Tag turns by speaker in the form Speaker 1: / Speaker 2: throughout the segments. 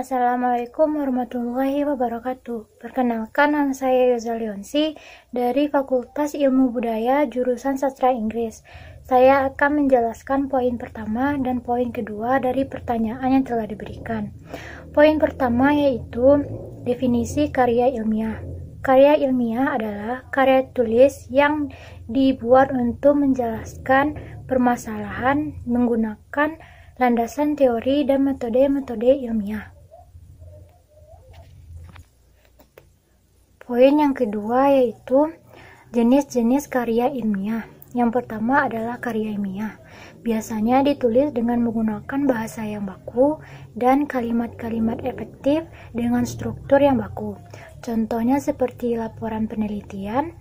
Speaker 1: Assalamualaikum warahmatullahi wabarakatuh. Perkenalkan, nama saya Yoza Leonsi dari Fakultas Ilmu Budaya jurusan Sastra Inggris. Saya akan menjelaskan poin pertama dan poin kedua dari pertanyaan yang telah diberikan. Poin pertama yaitu definisi karya ilmiah. Karya ilmiah adalah karya tulis yang dibuat untuk menjelaskan permasalahan menggunakan landasan teori dan metode-metode ilmiah. Poin yang kedua yaitu jenis-jenis karya ilmiah. Yang pertama adalah karya ilmiah. Biasanya ditulis dengan menggunakan bahasa yang baku dan kalimat-kalimat efektif dengan struktur yang baku. Contohnya seperti laporan penelitian,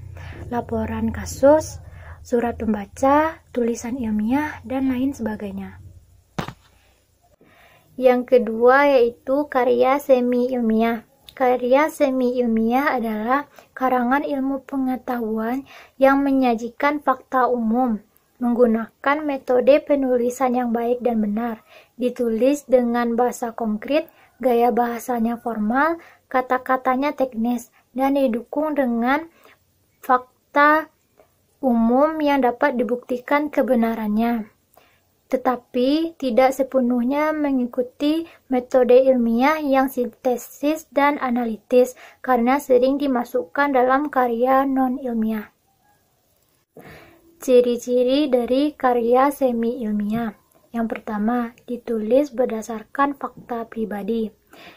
Speaker 1: laporan kasus, surat pembaca, tulisan ilmiah, dan lain sebagainya. Yang kedua yaitu karya semi-ilmiah. Karya semi-ilmiah adalah karangan ilmu pengetahuan yang menyajikan fakta umum, menggunakan metode penulisan yang baik dan benar, ditulis dengan bahasa konkret, gaya bahasanya formal, kata-katanya teknis, dan didukung dengan fakta umum yang dapat dibuktikan kebenarannya, tetapi tidak sepenuhnya mengikuti metode ilmiah yang sintesis dan analitis karena sering dimasukkan dalam karya non-ilmiah. Ciri-ciri dari karya semi-ilmiah. Yang pertama, ditulis berdasarkan fakta pribadi.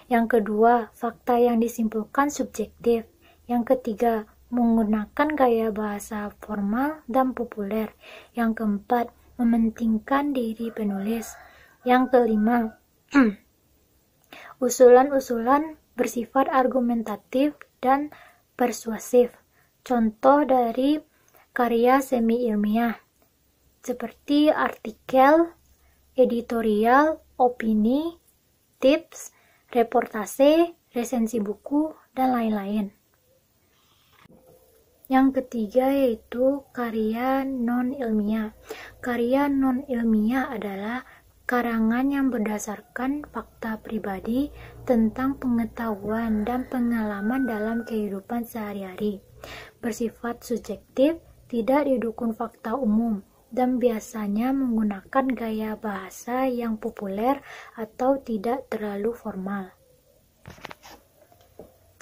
Speaker 1: Yang kedua, fakta yang disimpulkan subjektif. Yang ketiga, menggunakan gaya bahasa formal dan populer. Yang keempat, mementingkan diri penulis. Yang kelima, usulan-usulan bersifat argumentatif dan persuasif. Contoh dari karya semi-ilmiah seperti artikel, editorial, opini, tips, reportase, resensi buku, dan lain-lain. Yang ketiga yaitu karya non-ilmiah. Karya non-ilmiah adalah karangan yang berdasarkan fakta pribadi tentang pengetahuan dan pengalaman dalam kehidupan sehari-hari. Bersifat subjektif, tidak didukung fakta umum, dan biasanya menggunakan gaya bahasa yang populer atau tidak terlalu formal.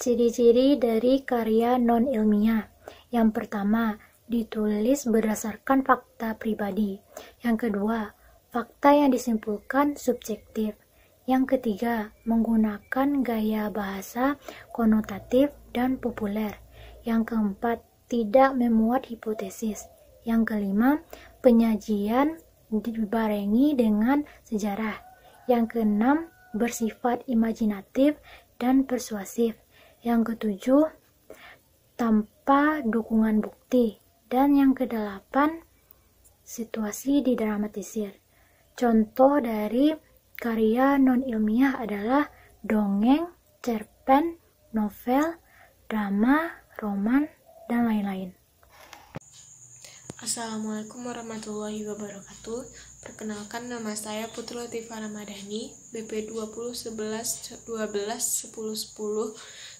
Speaker 1: Ciri-ciri dari karya non-ilmiah. Yang pertama, ditulis berdasarkan fakta pribadi. Yang kedua, fakta yang disimpulkan subjektif. Yang ketiga, menggunakan gaya bahasa konotatif dan populer. Yang keempat, tidak memuat hipotesis. Yang kelima, penyajian dibarengi dengan sejarah. Yang keenam, bersifat imajinatif dan persuasif. Yang ketujuh, tanpa dukungan bukti. Dan yang kedelapan, situasi didramatisir. Contoh dari karya non-ilmiah adalah dongeng, cerpen, novel, drama, roman, dan lain-lain.
Speaker 2: Assalamualaikum warahmatullahi wabarakatuh. Perkenalkan, nama saya Putri Latifah Ramadhani, BP 2011-12-1010.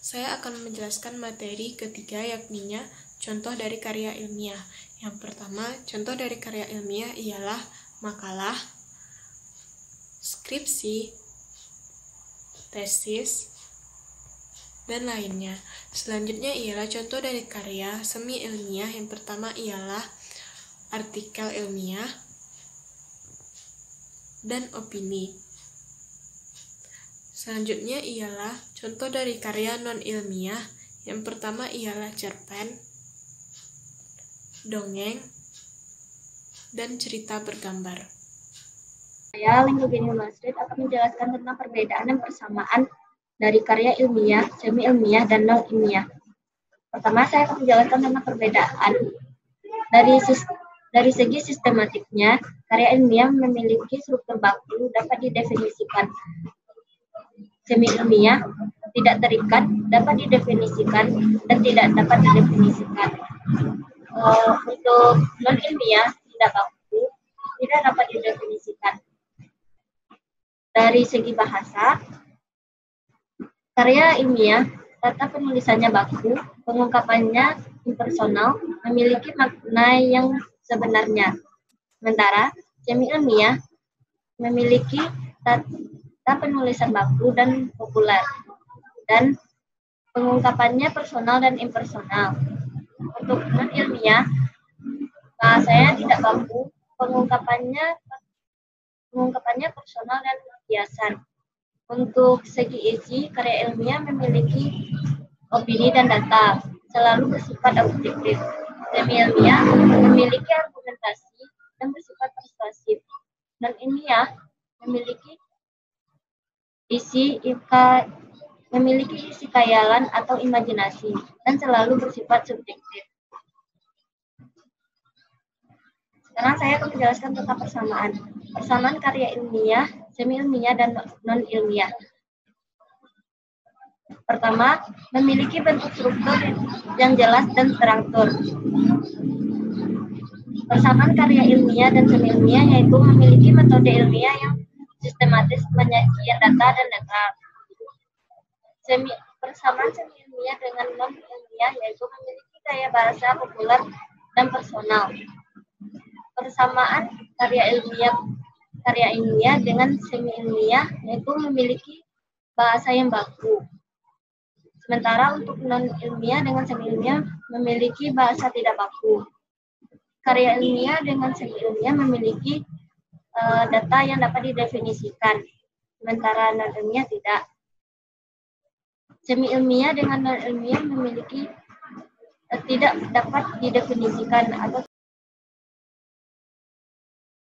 Speaker 2: Saya akan menjelaskan materi ketiga, yakninya contoh dari karya ilmiah. Yang pertama, contoh dari karya ilmiah ialah makalah, skripsi, tesis, dan lainnya. Selanjutnya ialah contoh dari karya semi ilmiah. Yang pertama ialah artikel ilmiah dan opini. Selanjutnya ialah contoh dari karya non-ilmiah. Yang pertama ialah cerpen, dongeng, dan cerita bergambar.
Speaker 3: Saya, Lingkugeni Masrid, akan menjelaskan tentang perbedaan dan persamaan dari karya ilmiah, semi-ilmiah, dan non-ilmiah. Pertama, saya akan menjelaskan tentang perbedaan. Dari segi sistematiknya, karya ilmiah memiliki struktur baku dapat didefinisikan. Semi-ilmiah tidak terikat, dapat didefinisikan, dan tidak dapat didefinisikan. Untuk non-ilmiah tidak baku, tidak dapat didefinisikan. Dari segi bahasa, Karya ilmiah, tata penulisannya baku, pengungkapannya impersonal, memiliki makna yang sebenarnya. Sementara semi ilmiah memiliki tata penulisan baku dan populer, dan pengungkapannya personal dan impersonal. Untuk non ilmiah, bahasanya tidak baku, pengungkapannya personal dan kiasan. Untuk segi isi, karya ilmiah memiliki opini dan data, selalu bersifat objektif. Semi ilmiah memiliki argumentasi dan bersifat persuasif. Non ilmiah memiliki isi khayalan atau imajinasi dan selalu bersifat subjektif. Sekarang saya akan menjelaskan tentang persamaan karya ilmiah, semi ilmiah, dan non ilmiah. Pertama, memiliki bentuk struktur yang jelas dan teratur. Persamaan karya ilmiah dan semi ilmiah yaitu memiliki metode ilmiah yang sistematis, penyajian data, dan netral. Persamaan semi ilmiah dengan non ilmiah yaitu memiliki gaya bahasa populer dan personal. Persamaan karya ilmiah dengan semi ilmiah yaitu memiliki bahasa yang baku. Sementara untuk non ilmiah dengan semi ilmiah memiliki bahasa tidak baku. Karya ilmiah dengan semi ilmiah memiliki data yang dapat didefinisikan, sementara non ilmiah tidak. Semi ilmiah dengan non ilmiah memiliki tidak dapat didefinisikan atau